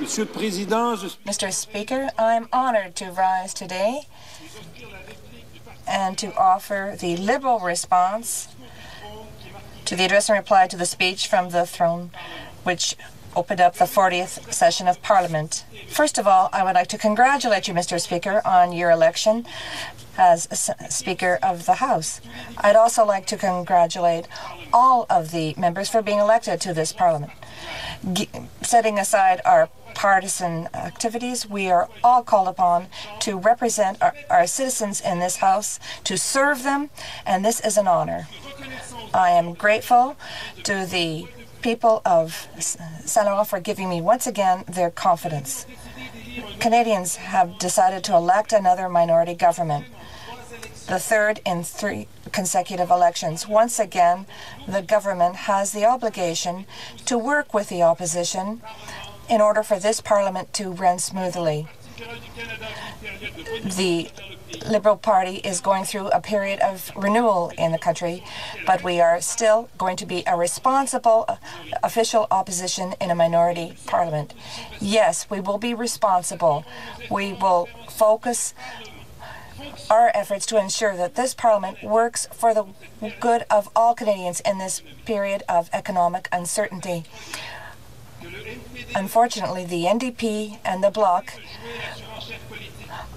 Mr. Speaker, I'm honored to rise today and to offer the Liberal response to the address and reply to the speech from the throne, which opened up the 40th session of Parliament. First of all, I would like to congratulate you, Mr. Speaker, on your election as Speaker of the House. I'd also like to congratulate all of the members for being elected to this Parliament. Setting aside our partisan activities, we are all called upon to represent our citizens in this House, to serve them, and this is an honor. I am grateful to the people of Saint Laurent for giving me once again their confidence. Canadians have decided to elect another minority government, the third in 3 consecutive elections. Once again, the government has the obligation to work with the opposition in order for this Parliament to run smoothly. The Liberal Party is going through a period of renewal in the country, but we are still going to be a responsible official opposition in a minority parliament. Yes, we will be responsible. We will focus our efforts to ensure that this Parliament works for the good of all Canadians in this period of economic uncertainty. Unfortunately, the NDP and the Bloc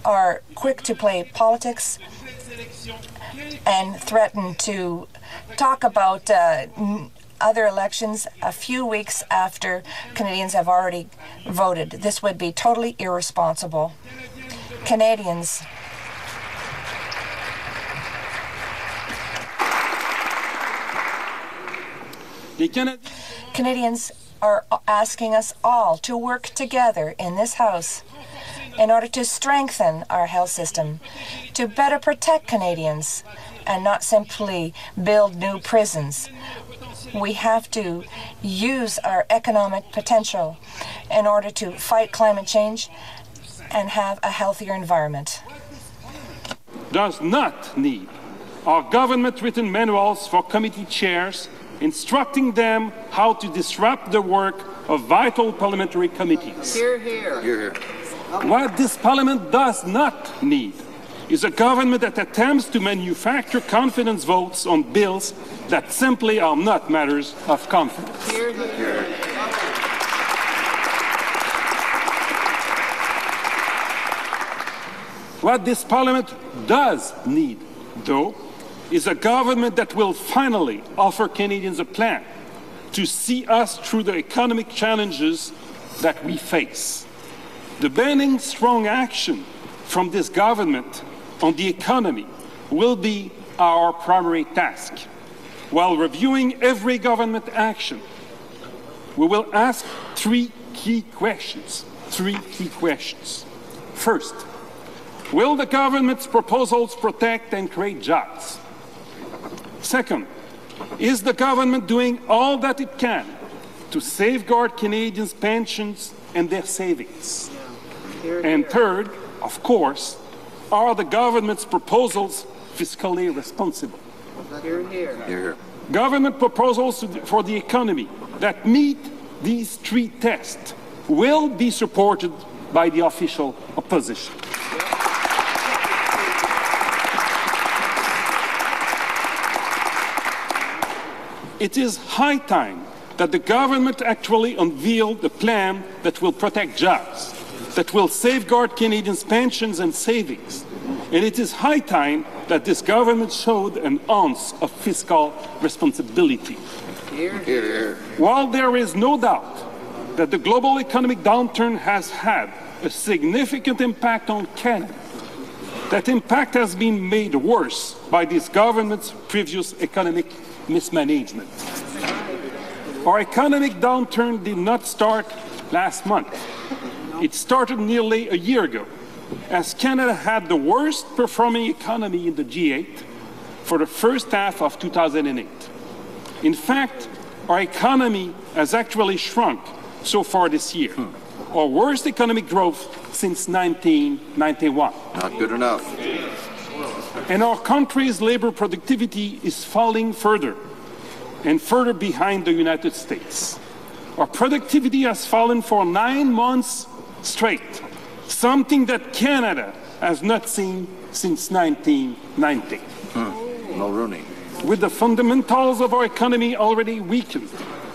are quick to play politics and threaten to talk about other elections a few weeks after Canadians have already voted. This would be totally irresponsible. Canadians are asking us all to work together in this House in order to strengthen our health system, to better protect Canadians, and not simply build new prisons. We have to use our economic potential in order to fight climate change and have a healthier environment. Does not need our government-written manuals for committee chairs instructing them how to disrupt the work of vital parliamentary committees. Hear, hear. Hear, hear. What this Parliament does not need is a government that attempts to manufacture confidence votes on bills that simply are not matters of confidence. Hear, hear. What this Parliament does need, though, is a government that will finally offer Canadians a plan to see us through the economic challenges that we face. Demanding strong action from this government on the economy will be our primary task. While reviewing every government action, we will ask three key questions. First, will the government's proposals protect and create jobs? Second, is the government doing all that it can to safeguard Canadians' pensions and their savings? And third, of course, are the government's proposals fiscally responsible? Hear, hear. Hear. Government proposals for the economy that meet these 3 tests will be supported by the official opposition. It is high time that the government actually unveiled the plan that will protect jobs, that will safeguard Canadians' pensions and savings. And it is high time that this government showed an ounce of fiscal responsibility. Hear, hear. While there is no doubt that the global economic downturn has had a significant impact on Canada, that impact has been made worse by this government's previous economic mismanagement. Our economic downturn did not start last month. It started nearly a year ago, as Canada had the worst performing economy in the G8 for the first half of 2008. In fact, our economy has actually shrunk so far this year, our worst economic growth since 1991. Not good enough. And our country's labor productivity is falling further and further behind the United States. Our productivity has fallen for 9 months straight, something that Canada has not seen since 1990. Mulroney. With the fundamentals of our economy already weakened,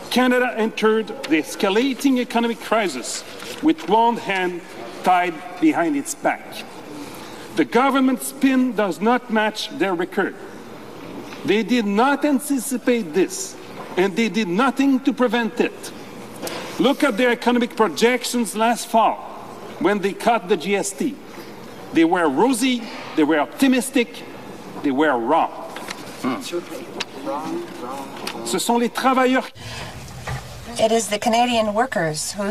Canada entered the escalating economic crisis with one hand tied behind its back. The government's spin does not match their record. They did not anticipate this, and they did nothing to prevent it. Look at their economic projections last fall when they cut the GST. They were rosy, they were optimistic, they were wrong. Ce sont les travailleurs. It is the Canadian workers who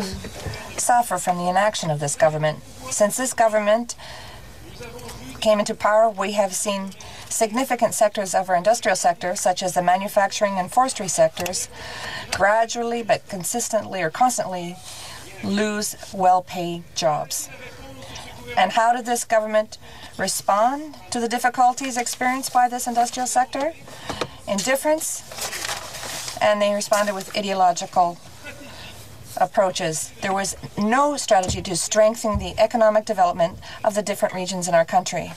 suffer from the inaction of this government. Since this government came into power, we have seen significant sectors of our industrial sector, such as the manufacturing and forestry sectors, gradually but consistently or constantly lose well-paid jobs. And how did this government respond to the difficulties experienced by this industrial sector? Indifference, and they responded with ideological approaches. There was no strategy to strengthen the economic development of the different regions in our country.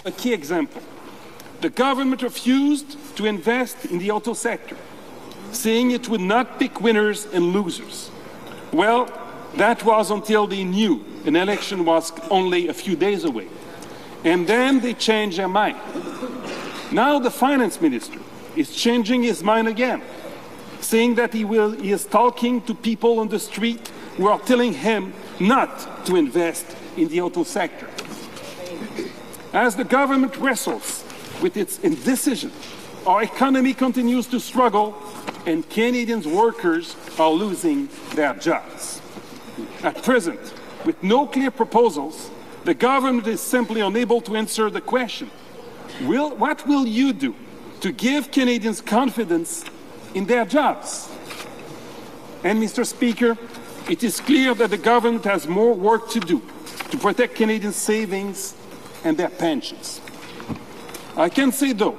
A key example. The government refused to invest in the auto sector, saying it would not pick winners and losers. Well, that was until they knew an election was only a few days away. And then they changed their mind. Now the finance minister is changing his mind again, saying that he is talking to people on the street who are telling him not to invest in the auto sector. As the government wrestles with its indecision, our economy continues to struggle and Canadian workers are losing their jobs. At present, with no clear proposals, the government is simply unable to answer the question, what will you do to give Canadians confidence in their jobs? And, Mr. Speaker, it is clear that the government has more work to do to protect Canadian savings and their pensions. I can say though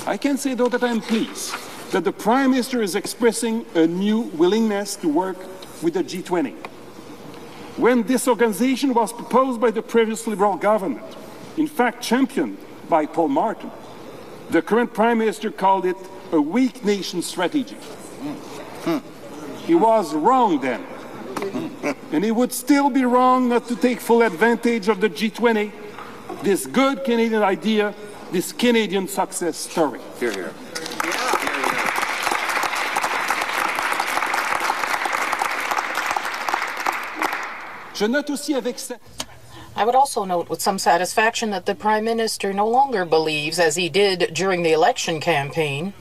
that I am pleased that the Prime Minister is expressing a new willingness to work with the G20. When this organization was proposed by the previous Liberal government, in fact championed by Paul Martin, the current Prime Minister called it a weak nation strategy. He was wrong then. And he would still be wrong not to take full advantage of the G20, this good Canadian idea, this Canadian success story. Hear, hear. Je note aussi avec I would also note with some satisfaction that the Prime Minister no longer believes, as he did during the election campaign,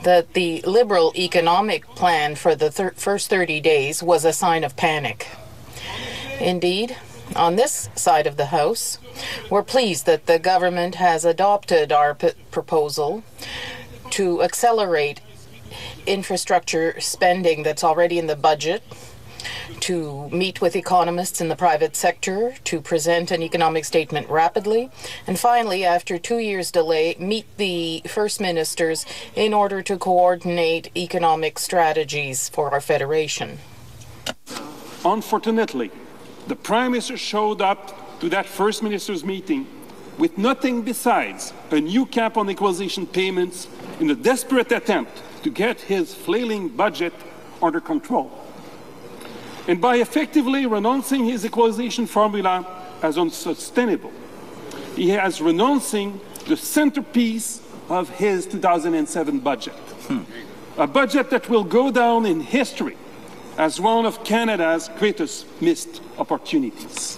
that the Liberal economic plan for the first 30 days was a sign of panic. Indeed, on this side of the House, we're pleased that the government has adopted our proposal to accelerate infrastructure spending that's already in the budget, to meet with economists in the private sector, to present an economic statement rapidly, and finally, after 2 years' delay, meet the First Ministers in order to coordinate economic strategies for our federation. Unfortunately, the Prime Minister showed up to that First Minister's meeting with nothing besides a new cap on equalization payments in a desperate attempt to get his flailing budget under control. And by effectively renouncing his equalization formula as unsustainable, he is renouncing the centerpiece of his 2007 budget. A budget that will go down in history as one of Canada's greatest missed opportunities.